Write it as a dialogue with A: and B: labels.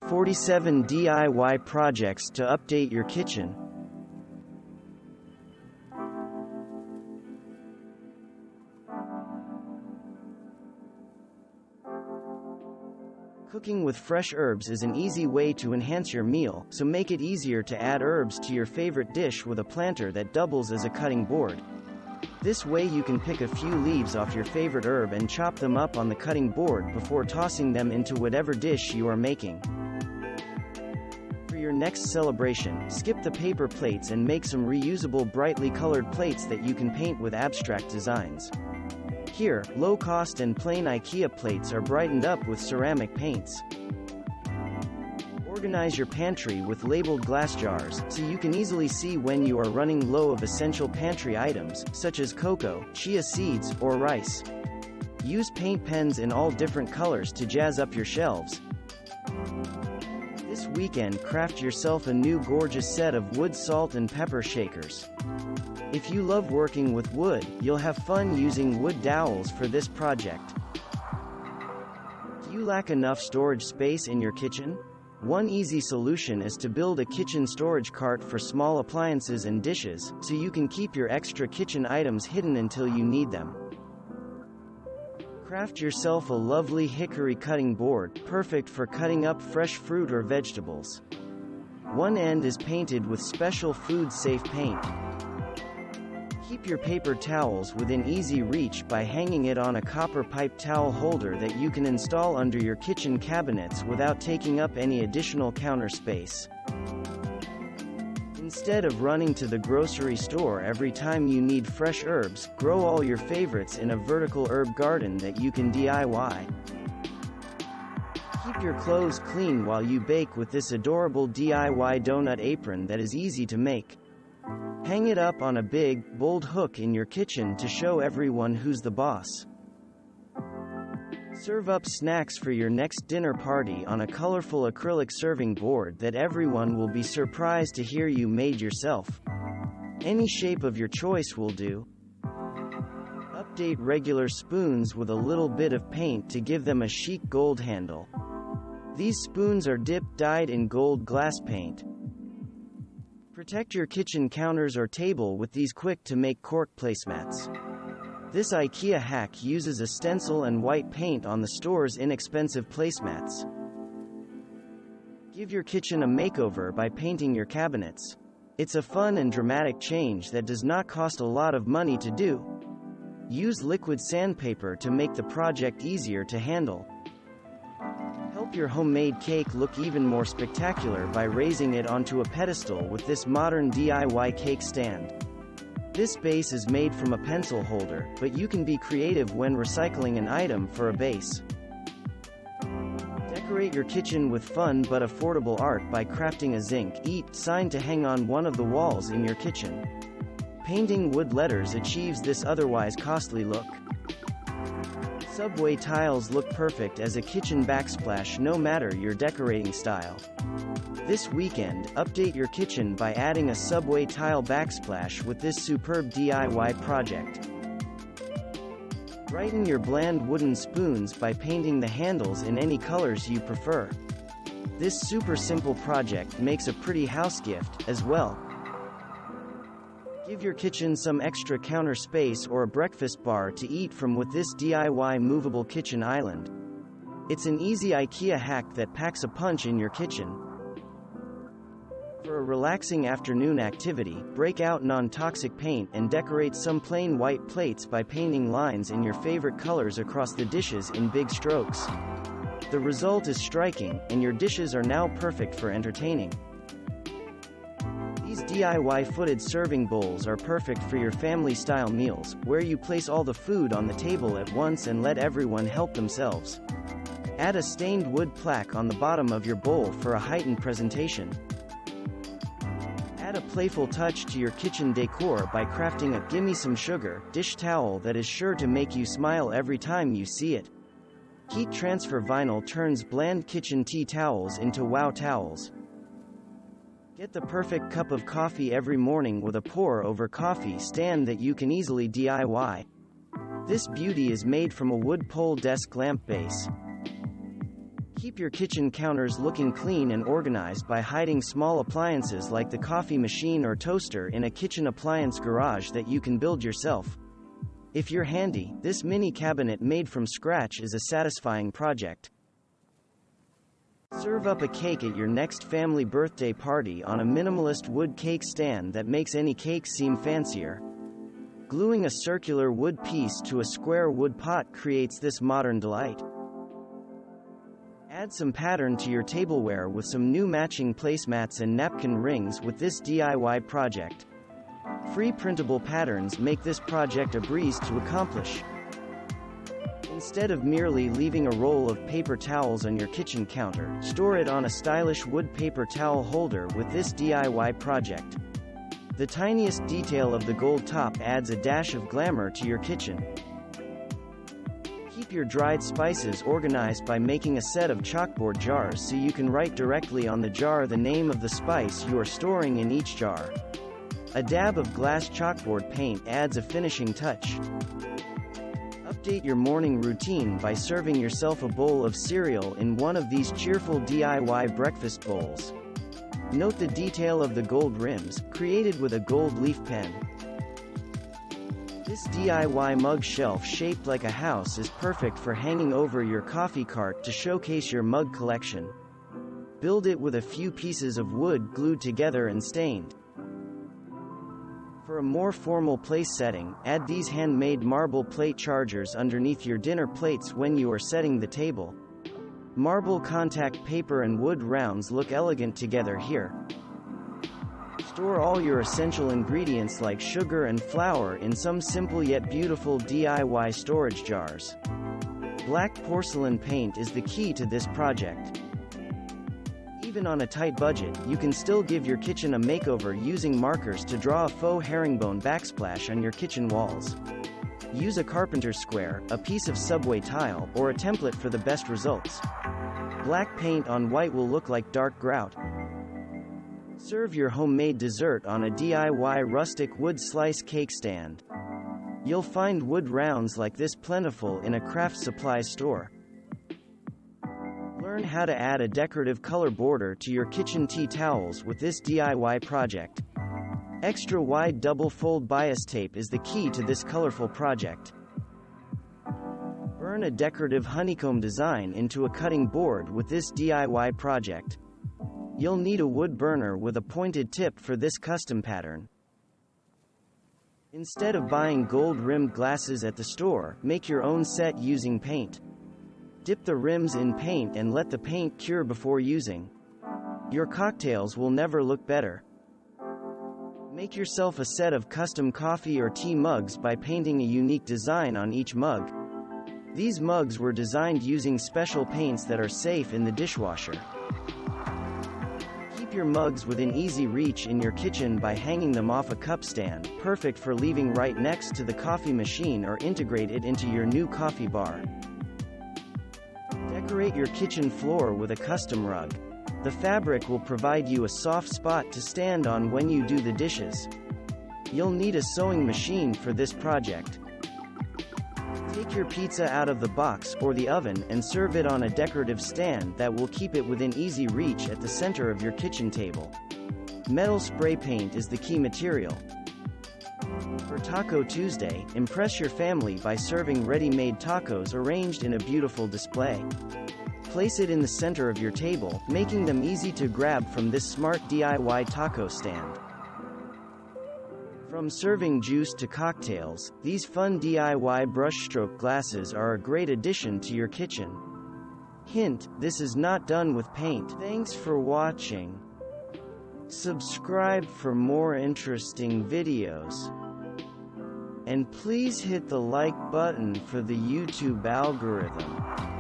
A: 47 DIY projects to update your kitchen. Cooking with fresh herbs is an easy way to enhance your meal, so make it easier to add herbs to your favorite dish with a planter that doubles as a cutting board. This way you can pick a few leaves off your favorite herb and chop them up on the cutting board before tossing them into whatever dish you are making. For your next celebration, skip the paper plates and make some reusable brightly colored plates that you can paint with abstract designs. Here, low-cost and plain IKEA plates are brightened up with ceramic paints. Organize your pantry with labeled glass jars, so you can easily see when you are running low of essential pantry items, such as cocoa, chia seeds, or rice. Use paint pens in all different colors to jazz up your shelves. This weekend, craft yourself a new gorgeous set of wood salt and pepper shakers. If you love working with wood, you'll have fun using wood dowels for this project. Do you lack enough storage space in your kitchen? One easy solution is to build a kitchen storage cart for small appliances and dishes, so you can keep your extra kitchen items hidden until you need them. Craft yourself a lovely hickory cutting board, perfect for cutting up fresh fruit or vegetables. One end is painted with special food-safe paint. Keep your paper towels within easy reach by hanging it on a copper pipe towel holder that you can install under your kitchen cabinets without taking up any additional counter space. Instead of running to the grocery store every time you need fresh herbs, grow all your favorites in a vertical herb garden that you can DIY. Keep your clothes clean while you bake with this adorable DIY donut apron that is easy to make. Hang it up on a big, bold hook in your kitchen to show everyone who's the boss. Serve up snacks for your next dinner party on a colorful acrylic serving board that everyone will be surprised to hear you made yourself. Any shape of your choice will do. Update regular spoons with a little bit of paint to give them a chic gold handle. These spoons are dyed in gold glass paint. Protect your kitchen counters or table with these quick-to-make cork placemats. This IKEA hack uses a stencil and white paint on the store's inexpensive placemats. Give your kitchen a makeover by painting your cabinets. It's a fun and dramatic change that does not cost a lot of money to do. Use liquid sandpaper to make the project easier to handle. Help your homemade cake look even more spectacular by raising it onto a pedestal with this modern DIY cake stand. This base is made from a pencil holder, but you can be creative when recycling an item for a base. Decorate your kitchen with fun but affordable art by crafting a Zinc EAT sign to hang on one of the walls in your kitchen. Painting wood letters achieves this otherwise costly look. Subway tiles look perfect as a kitchen backsplash no matter your decorating style. This weekend, update your kitchen by adding a subway tile backsplash with this superb DIY project. Brighten your bland wooden spoons by painting the handles in any colors you prefer. This super simple project makes a pretty house gift, as well. Give your kitchen some extra counter space or a breakfast bar to eat from with this DIY movable kitchen island. It's an easy IKEA hack that packs a punch in your kitchen. For a relaxing afternoon activity, break out non-toxic paint and decorate some plain white plates by painting lines in your favorite colors across the dishes in big strokes. The result is striking, and your dishes are now perfect for entertaining. These DIY-footed serving bowls are perfect for your family-style meals, where you place all the food on the table at once and let everyone help themselves. Add a stained wood plaque on the bottom of your bowl for a heightened presentation. Add a playful touch to your kitchen decor by crafting a "Gimme Some Sugar" dish towel that is sure to make you smile every time you see it. Heat transfer vinyl turns bland kitchen tea towels into wow towels. Get the perfect cup of coffee every morning with a pour-over coffee stand that you can easily DIY. This beauty is made from a wood pole desk lamp base. Keep your kitchen counters looking clean and organized by hiding small appliances like the coffee machine or toaster in a kitchen appliance garage that you can build yourself. If you're handy, this mini cabinet made from scratch is a satisfying project. Serve up a cake at your next family birthday party on a minimalist wood cake stand that makes any cake seem fancier. Gluing a circular wood piece to a square wood pot creates this modern delight. Add some pattern to your tableware with some new matching placemats and napkin rings with this DIY project. Free printable patterns make this project a breeze to accomplish. Instead of merely leaving a roll of paper towels on your kitchen counter, store it on a stylish wood paper towel holder with this DIY project. The tiniest detail of the gold top adds a dash of glamour to your kitchen. Keep your dried spices organized by making a set of chalkboard jars so you can write directly on the jar the name of the spice you are storing in each jar. A dab of glass chalkboard paint adds a finishing touch. Update your morning routine by serving yourself a bowl of cereal in one of these cheerful DIY breakfast bowls. Note the detail of the gold rims, created with a gold leaf pen. This DIY mug shelf shaped like a house is perfect for hanging over your coffee cart to showcase your mug collection. Build it with a few pieces of wood glued together and stained. For a more formal place setting, add these handmade marble plate chargers underneath your dinner plates when you are setting the table. Marble contact paper and wood rounds look elegant together here. Store all your essential ingredients like sugar and flour in some simple yet beautiful DIY storage jars. Black porcelain paint is the key to this project. Even on a tight budget, you can still give your kitchen a makeover using markers to draw a faux herringbone backsplash on your kitchen walls. Use a carpenter's square, a piece of subway tile, or a template for the best results. Black paint on white will look like dark grout. Serve your homemade dessert on a DIY rustic wood slice cake stand. You'll find wood rounds like this plentiful in a craft supply store. Learn how to add a decorative color border to your kitchen tea towels with this DIY project. Extra wide double fold bias tape is the key to this colorful project. Burn a decorative honeycomb design into a cutting board with this DIY project. You'll need a wood burner with a pointed tip for this custom pattern. Instead of buying gold-rimmed glasses at the store, make your own set using paint. Dip the rims in paint and let the paint cure before using. Your cocktails will never look better. Make yourself a set of custom coffee or tea mugs by painting a unique design on each mug. These mugs were designed using special paints that are safe in the dishwasher. Keep your mugs within easy reach in your kitchen by hanging them off a cup stand, perfect for leaving right next to the coffee machine or integrate it into your new coffee bar. Decorate your kitchen floor with a custom rug. The fabric will provide you a soft spot to stand on when you do the dishes. You'll need a sewing machine for this project. Take your pizza out of the box or the oven and serve it on a decorative stand that will keep it within easy reach at the center of your kitchen table. Metal spray paint is the key material. For Taco Tuesday, impress your family by serving ready-made tacos arranged in a beautiful display. Place it in the center of your table, making them easy to grab from this smart DIY taco stand. From serving juice to cocktails, these fun DIY brushstroke glasses are a great addition to your kitchen. Hint, this is not done with paint. Thanks for watching. Subscribe for more interesting videos. And please hit the like button for the YouTube algorithm.